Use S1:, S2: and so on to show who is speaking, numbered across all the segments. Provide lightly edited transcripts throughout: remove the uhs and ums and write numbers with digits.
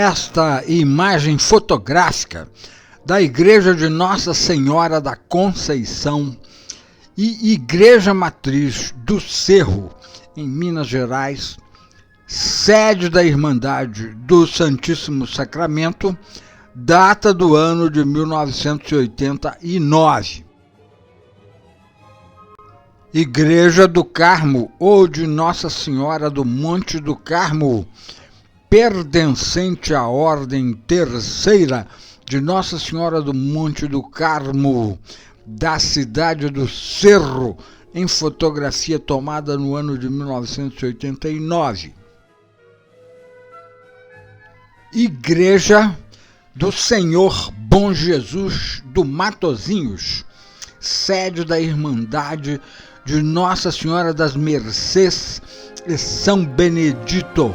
S1: esta imagem fotográfica da Igreja de Nossa Senhora da Conceição e Igreja Matriz do Cerro, em Minas Gerais, sede da Irmandade do Santíssimo Sacramento, data do ano de 1989. Igreja do Carmo ou de Nossa Senhora do Monte do Carmo, pertencente à Ordem Terceira de Nossa Senhora do Monte do Carmo, da cidade do Cerro, em fotografia tomada no ano de 1989. Igreja do Senhor Bom Jesus do Matozinhos, sede da Irmandade de Nossa Senhora das Mercês e São Benedito,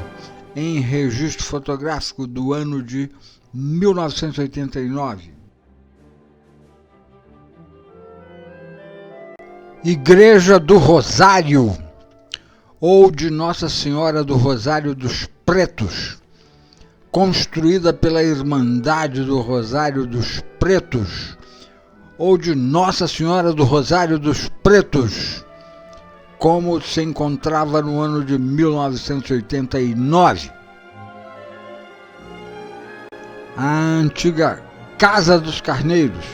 S1: em registro fotográfico do ano de 1989. Igreja do Rosário, ou de Nossa Senhora do Rosário dos Pretos, construída pela Irmandade do Rosário dos Pretos, ou de Nossa Senhora do Rosário dos Pretos, como se encontrava no ano de 1989. A antiga Casa dos Carneiros,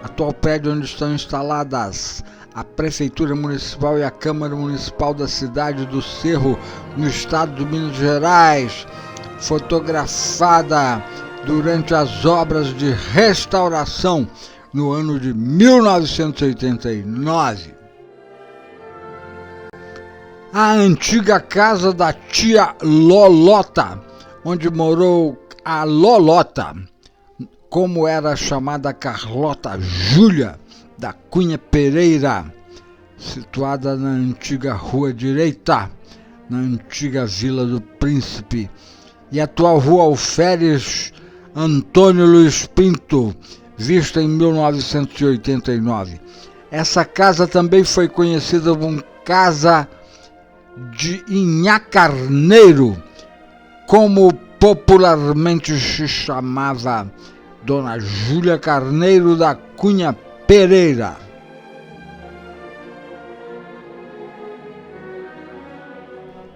S1: atual prédio onde estão instaladas a Prefeitura Municipal e a Câmara Municipal da cidade do Cerro, no estado de Minas Gerais, fotografada durante as obras de restauração no ano de 1989. A antiga casa da tia Lolota, onde morou a Lolota, como era chamada Carlota Júlia da Cunha Pereira, situada na antiga Rua Direita, na antiga Vila do Príncipe, e atual Rua Alferes Antônio Luiz Pinto, vista em 1989. Essa casa também foi conhecida como Casa de Inhá Carneiro, como popularmente se chamava Dona Júlia Carneiro da Cunha Pereira.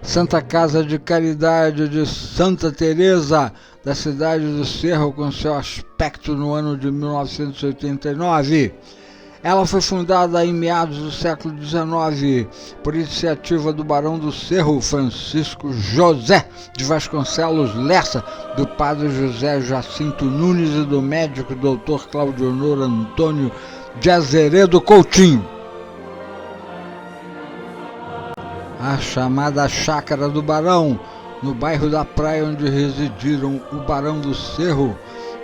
S1: Santa Casa de Caridade de Santa Teresa, da cidade do Cerro, com seu aspecto no ano de 1989. Ela foi fundada em meados do século XIX por iniciativa do Barão do Cerro, Francisco José de Vasconcelos Lessa, do padre José Jacinto Nunes e do médico Dr. Claudionor Antônio de Azeredo Coutinho. A chamada Chácara do Barão, no bairro da Praia, onde residiram o Barão do Cerro,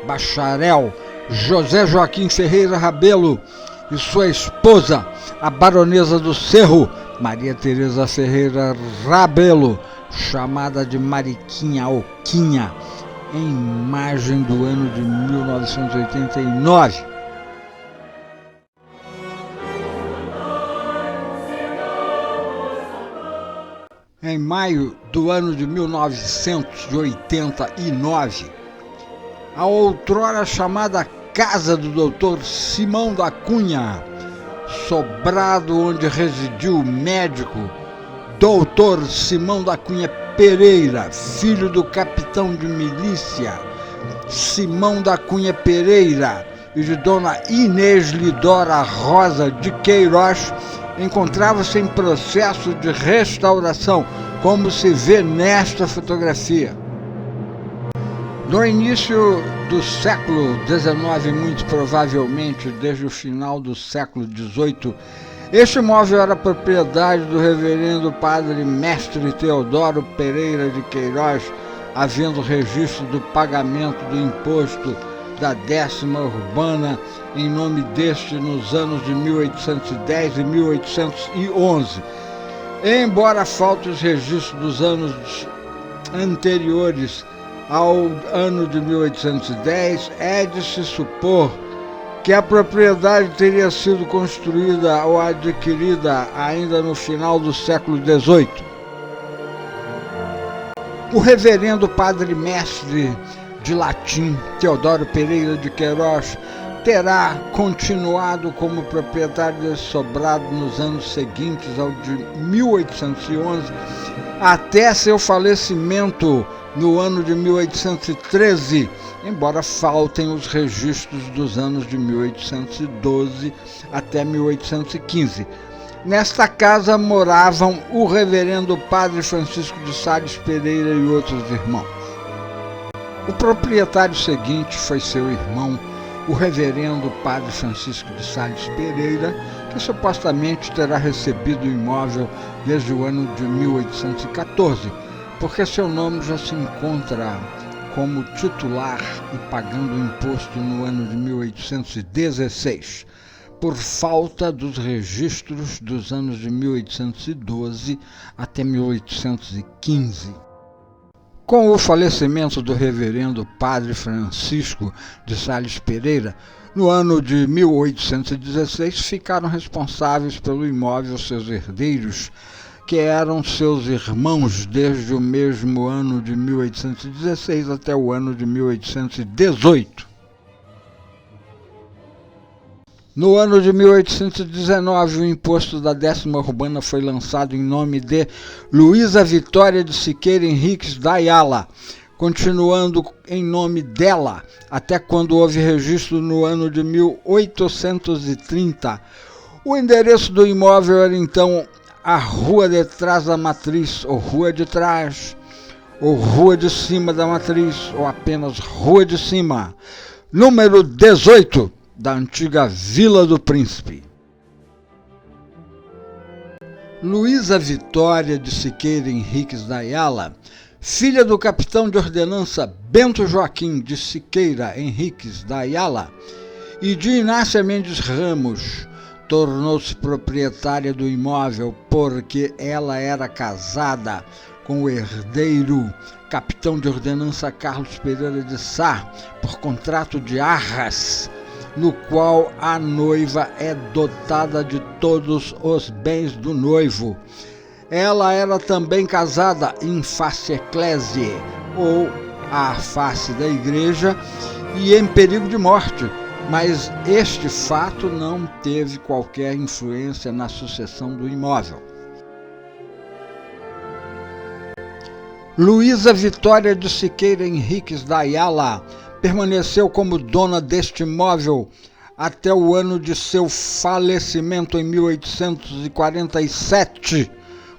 S1: bacharel José Joaquim Ferreira Rabelo, e sua esposa, a baronesa do Cerro, Maria Teresa Ferreira Rabelo, chamada de Mariquinha Oquinha, em imagem do ano de 1989. Em maio do ano de 1989, a outrora chamada Casa do Dr. Simão da Cunha, sobrado onde residiu o médico Dr. Simão da Cunha Pereira, filho do capitão de milícia Simão da Cunha Pereira e de Dona Inês Lidora Rosa de Queiroz, encontrava-se em processo de restauração, como se vê nesta fotografia. No início do século XIX, muito provavelmente desde o final do século XVIII, este imóvel era propriedade do reverendo padre mestre Teodoro Pereira de Queiroz, havendo registro do pagamento do imposto da 10ª urbana em nome deste nos anos de 1810 e 1811. Embora faltem os registros dos anos anteriores ao ano de 1810, é de se supor que a propriedade teria sido construída ou adquirida ainda no final do século XVIII. O reverendo padre mestre de latim, Teodoro Pereira de Queiroz, terá continuado como proprietário desse sobrado nos anos seguintes ao de 1811, até seu falecimento no ano de 1813, embora faltem os registros dos anos de 1812 até 1815. Nesta casa moravam o reverendo Padre Francisco de Sales Pereira e outros irmãos. O proprietário seguinte foi seu irmão, o reverendo Padre Francisco de Sales Pereira, que supostamente terá recebido o imóvel desde o ano de 1814, porque seu nome já se encontra como titular e pagando imposto no ano de 1816, por falta dos registros dos anos de 1812 até 1815. Com o falecimento do reverendo Padre Francisco de Sales Pereira, no ano de 1816 ficaram responsáveis pelo imóvel seus herdeiros, que eram seus irmãos desde o mesmo ano de 1816 até o ano de 1818. No ano de 1819, o imposto da 10ª urbana foi lançado em nome de Luísa Vitória de Siqueira Henriques da Ayala, continuando em nome dela até quando houve registro no ano de 1830. O endereço do imóvel era então a Rua de Trás da Matriz, ou Rua de Trás, ou Rua de Cima da Matriz, ou apenas Rua de Cima, número 18, da antiga Vila do Príncipe. Luísa Vitória de Siqueira Henriques da Ayala, filha do capitão de ordenança Bento Joaquim de Siqueira Henriques da Ayala e de Inácia Mendes Ramos, tornou-se proprietária do imóvel porque ela era casada com o herdeiro capitão de ordenança Carlos Pereira de Sá por contrato de arras, no qual a noiva é dotada de todos os bens do noivo. Ela era também casada in face ecclesiae, ou à face da igreja, e em perigo de morte, mas este fato não teve qualquer influência na sucessão do imóvel. Luísa Vitória de Siqueira Henriques da Ayala permaneceu como dona deste imóvel até o ano de seu falecimento em 1847,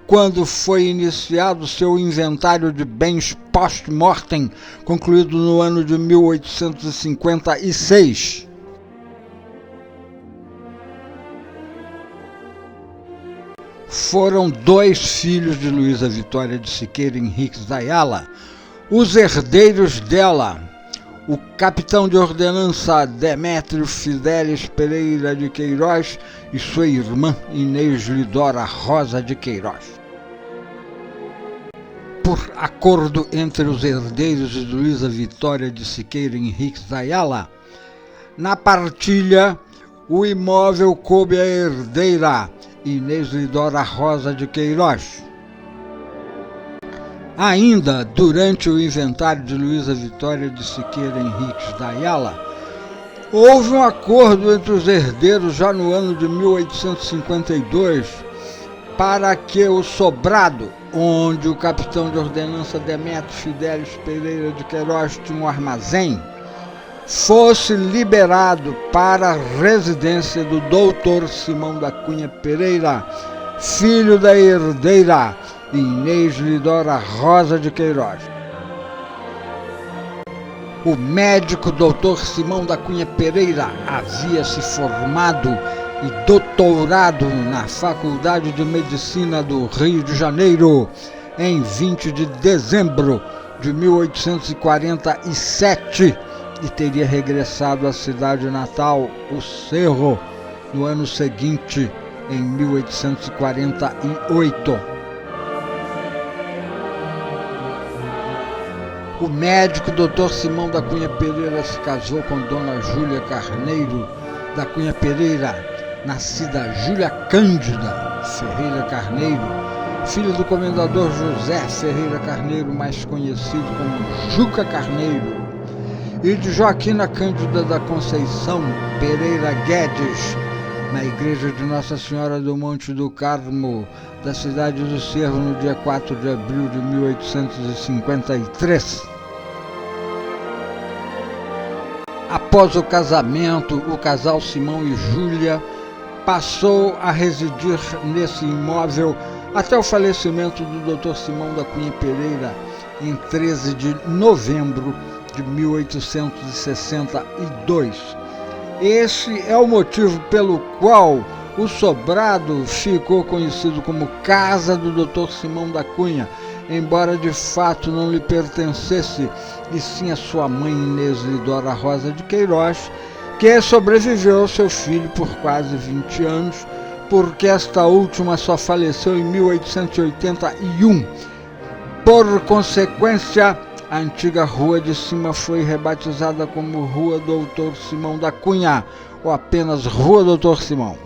S1: quando foi iniciado seu inventário de bens post-mortem, concluído no ano de 1856. Foram 2 filhos de Luísa Vitória de Siqueira Henriques da Ayala, os herdeiros dela, o capitão de ordenança Demétrio Fidelis Pereira de Queiroz e sua irmã Inês Lidora Rosa de Queiroz. Por acordo entre os herdeiros de Luísa Vitória de Siqueira Henriques da Ayala, na partilha, o imóvel coube à herdeira Inês Lidora Rosa de Queiroz. Ainda durante o inventário de Luísa Vitória de Siqueira Henriques da Ayala, houve um acordo entre os herdeiros já no ano de 1852 para que o sobrado, onde o capitão de ordenança Demétrio Fidelis Pereira de Queiroz tinha um armazém, fosse liberado para a residência do doutor Simão da Cunha Pereira, filho da herdeira Inês Lidora Rosa de Queiroz. O médico doutor Simão da Cunha Pereira havia se formado e doutorado na Faculdade de Medicina do Rio de Janeiro em 20 de dezembro de 1847 e teria regressado à cidade natal, o Cerro, no ano seguinte, em 1848. O médico Dr. Simão da Cunha Pereira se casou com Dona Júlia Carneiro da Cunha Pereira, nascida Júlia Cândida Ferreira Carneiro, filha do comendador José Ferreira Carneiro, mais conhecido como Juca Carneiro, e de Joaquina Cândida da Conceição Pereira Guedes, na igreja de Nossa Senhora do Monte do Carmo, da cidade do Cerro, no dia 4 de abril de 1853. Após o casamento, o casal Simão e Júlia passou a residir nesse imóvel até o falecimento do Dr. Simão da Cunha Pereira, em 13 de novembro de 1862. Esse é o motivo pelo qual o sobrado ficou conhecido como Casa do Dr. Simão da Cunha, embora de fato não lhe pertencesse, e sim a sua mãe Inês Lidora Rosa de Queiroz, que sobreviveu ao seu filho por quase 20 anos, porque esta última só faleceu em 1881. Por consequência, a antiga Rua de Cima foi rebatizada como Rua Doutor Simão da Cunha, ou apenas Rua Doutor Simão.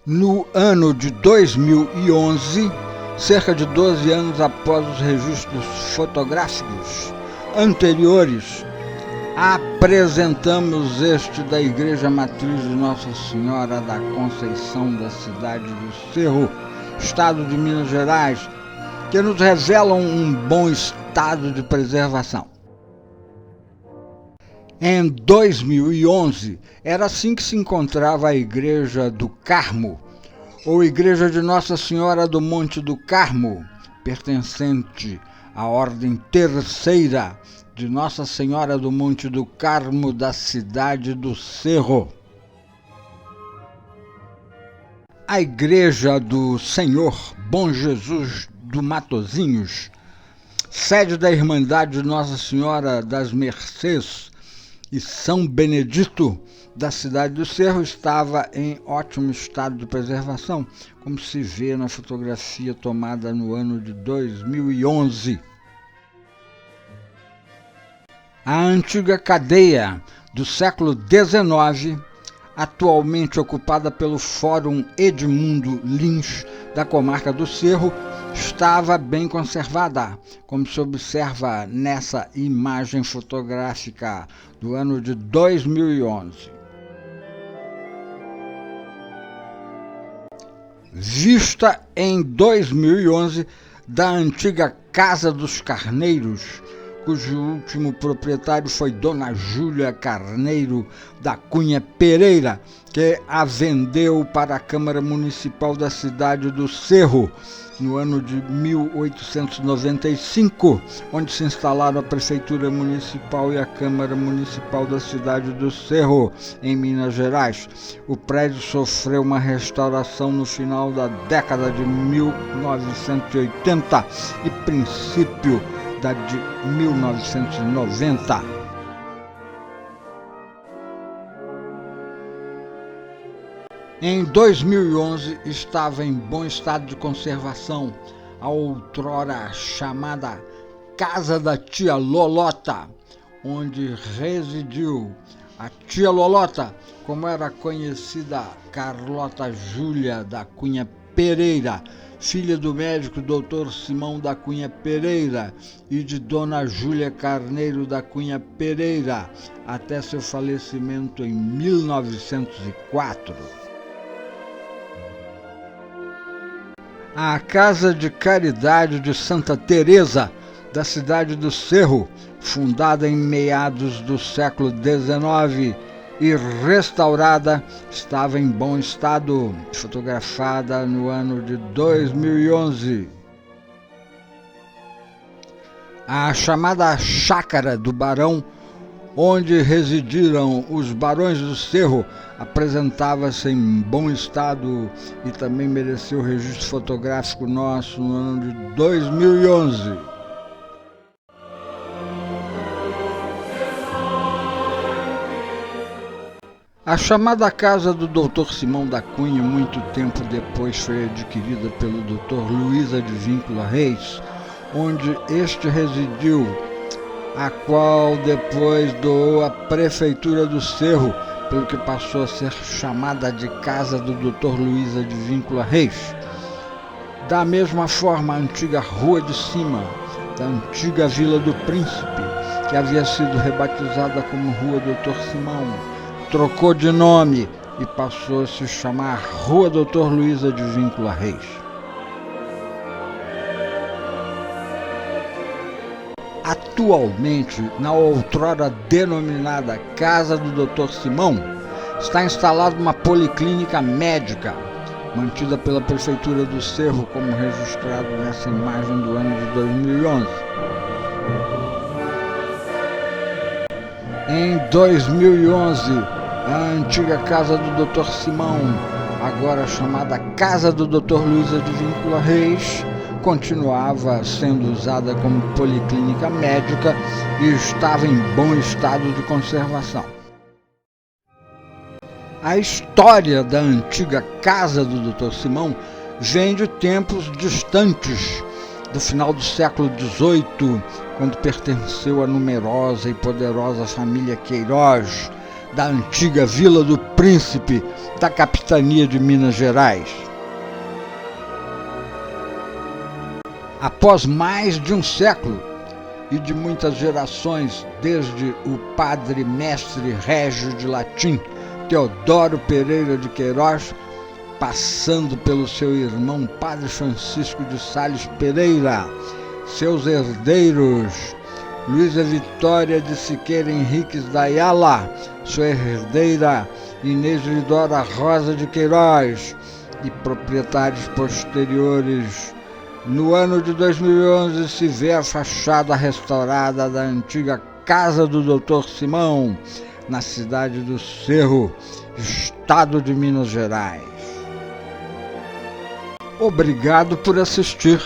S1: No ano de 2011, cerca de 12 anos após os registros fotográficos anteriores, apresentamos este da Igreja Matriz de Nossa Senhora da Conceição da cidade do Cerro, estado de Minas Gerais, que nos revelam um bom estado de preservação. Em 2011, era assim que se encontrava a Igreja do Carmo, ou Igreja de Nossa Senhora do Monte do Carmo, pertencente à Ordem Terceira de Nossa Senhora do Monte do Carmo, da cidade do Cerro. A Igreja do Senhor Bom Jesus do Matozinhos, sede da Irmandade de Nossa Senhora das Mercês e São Benedito, da cidade do Cerro, estava em ótimo estado de preservação, como se vê na fotografia tomada no ano de 2011. A antiga cadeia do século XIX, atualmente ocupada pelo Fórum Edmundo Lins, da comarca do Cerro, estava bem conservada, como se observa nessa imagem fotográfica do ano de 2011. Vista em 2011 da antiga Casa dos Carneiros, cujo último proprietário foi Dona Júlia Carneiro da Cunha Pereira, que a vendeu para a Câmara Municipal da cidade do Cerro no ano de 1895, onde se instalaram a Prefeitura Municipal e a Câmara Municipal da cidade do Cerro, em Minas Gerais. O prédio sofreu uma restauração no final da década de 1980 e princípio da de 1990. Em 2011 estava em bom estado de conservação a outrora chamada Casa da Tia Lolota, onde residiu a Tia Lolota, como era conhecida Carlota Júlia da Cunha Pereira, filha do médico Dr. Simão da Cunha Pereira e de Dona Júlia Carneiro da Cunha Pereira, até seu falecimento em 1904. A Casa de Caridade de Santa Teresa, da cidade do Cerro, fundada em meados do século XIX e restaurada, estava em bom estado, fotografada no ano de 2011. A chamada Chácara do Barão, onde residiram os Barões do Cerro, apresentava-se em bom estado e também mereceu registro fotográfico nosso no ano de 2011. A chamada Casa do Dr. Simão da Cunha, muito tempo depois, foi adquirida pelo Dr. Luiz Advíncula Reis, onde este residiu, a qual depois doou à Prefeitura do Cerro, pelo que passou a ser chamada de Casa do Dr. Luiz Advíncula Reis. Da mesma forma, a antiga Rua de Cima, da antiga Vila do Príncipe, que havia sido rebatizada como Rua Doutor Simão, trocou de nome e passou a se chamar Rua Doutor Luiz Advíncula Reis. Atualmente, na outrora denominada Casa do Dr. Simão, está instalada uma policlínica médica, mantida pela Prefeitura do Cerro, como registrado nessa imagem do ano de 2011. Em 2011, a antiga Casa do Dr. Simão, agora chamada Casa do Dr. Luiz Advíncula Reis, continuava sendo usada como policlínica médica e estava em bom estado de conservação. A história da antiga Casa do Dr. Simão vem de tempos distantes, do final do século XVIII, quando pertenceu à numerosa e poderosa família Queiroz, da antiga Vila do Príncipe, da capitania de Minas Gerais. Após mais de um século e de muitas gerações, desde o padre mestre régio de latim Teodoro Pereira de Queiroz, passando pelo seu irmão padre Francisco de Sales Pereira, seus herdeiros Luísa Vitória de Siqueira Henriques da Ayala, sua herdeira Inês Lidora Rosa de Queiroz e proprietários posteriores. No ano de 2011 se vê a fachada restaurada da antiga Casa do Dr. Simão, na cidade do Cerro, estado de Minas Gerais. Obrigado por assistir.